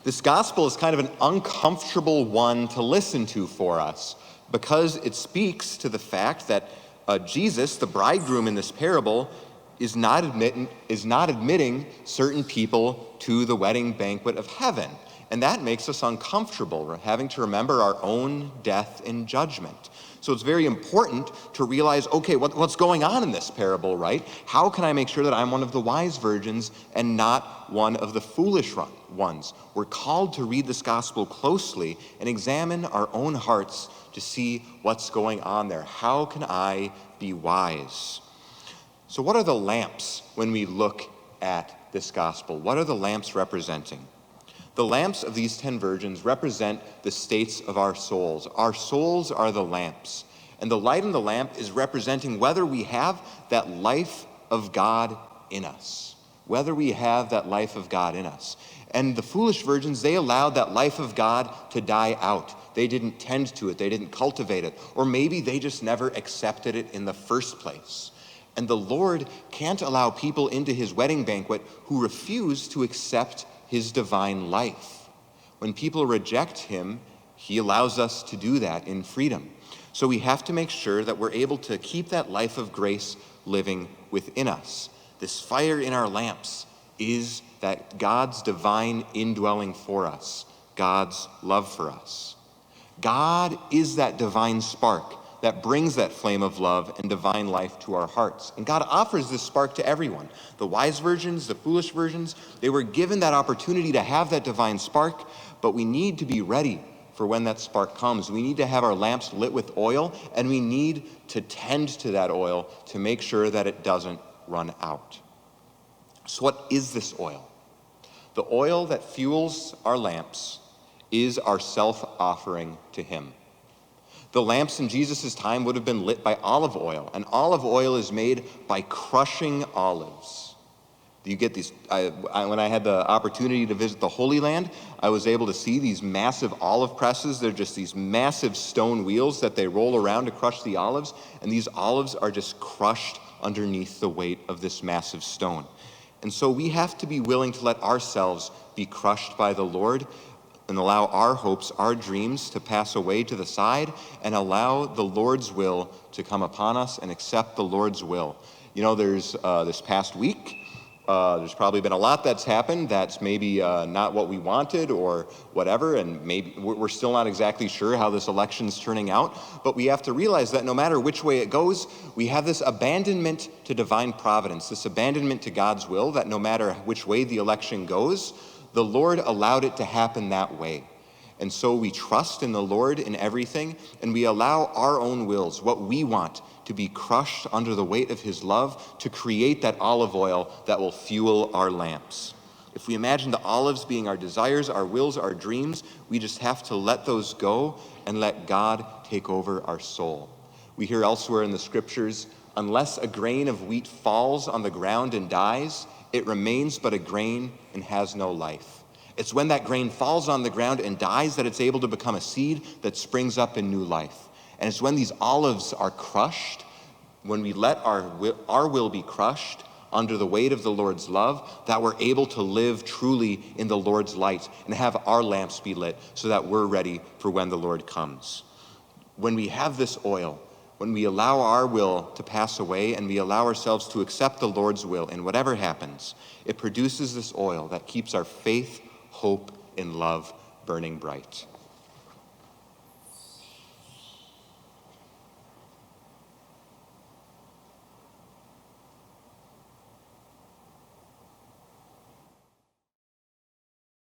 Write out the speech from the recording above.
This gospel is kind of an uncomfortable one to listen to for us because it speaks to the fact that Jesus, the bridegroom in this parable, is not admitting certain people to the wedding banquet of heaven. And that makes us uncomfortable. We're having to remember our own death and judgment. So it's very important to realize, okay, what's going on in this parable, right? How can I make sure that I'm one of the wise virgins and not one of the foolish ones? We're called to read this gospel closely and examine our own hearts to see what's going on there. How can I be wise? So what are the lamps when we look at this gospel? What are the lamps representing? The lamps of these 10 virgins represent the states of our souls. Our souls are the lamps. And the light in the lamp is representing whether we have that life of God in us. Whether we have that life of God in us. And the foolish virgins, they allowed that life of God to die out. They didn't tend to it. They didn't cultivate it. Or maybe they just never accepted it in the first place. And the Lord can't allow people into his wedding banquet who refuse to accept his divine life. When people reject him, he allows us to do that in freedom. So we have to make sure that we're able to keep that life of grace living within us. This fire in our lamps is that God's divine indwelling for us, God's love for us. God is that divine spark that brings that flame of love and divine life to our hearts. And God offers this spark to everyone. The wise virgins, the foolish virgins, they were given that opportunity to have that divine spark, but we need to be ready for when that spark comes. We need to have our lamps lit with oil, and we need to tend to that oil to make sure that it doesn't run out. So what is this oil? The oil that fuels our lamps is our self-offering to him. The lamps in Jesus' time would have been lit by olive oil, and olive oil is made by crushing olives. You get these, when I had the opportunity to visit the Holy Land, I was able to see these massive olive presses. They're just these massive stone wheels that they roll around to crush the olives, and these olives are just crushed underneath the weight of this massive stone. And so we have to be willing to let ourselves be crushed by the Lord and allow our hopes, our dreams to pass away to the side and allow the Lord's will to come upon us and accept the Lord's will. You know, there's this past week, there's probably been a lot that's happened that's maybe not what we wanted or whatever, and maybe we're still not exactly sure how this election's turning out, but we have to realize that no matter which way it goes, we have this abandonment to divine providence, this abandonment to God's will, that no matter which way the election goes, the Lord allowed it to happen that way. And so we trust in the Lord in everything, and we allow our own wills, what we want, to be crushed under the weight of his love to create that olive oil that will fuel our lamps. If we imagine the olives being our desires, our wills, our dreams, we just have to let those go and let God take over our soul. We hear elsewhere in the scriptures, unless a grain of wheat falls on the ground and dies, it remains but a grain and has no life. It's when that grain falls on the ground and dies that it's able to become a seed that springs up in new life. And it's when these olives are crushed, when we let our will be crushed under the weight of the Lord's love, that we're able to live truly in the Lord's light and have our lamps be lit so that we're ready for when the Lord comes. When we have this oil, when we allow our will to pass away and we allow ourselves to accept the Lord's will in whatever happens, it produces this oil that keeps our faith, hope, and love burning bright.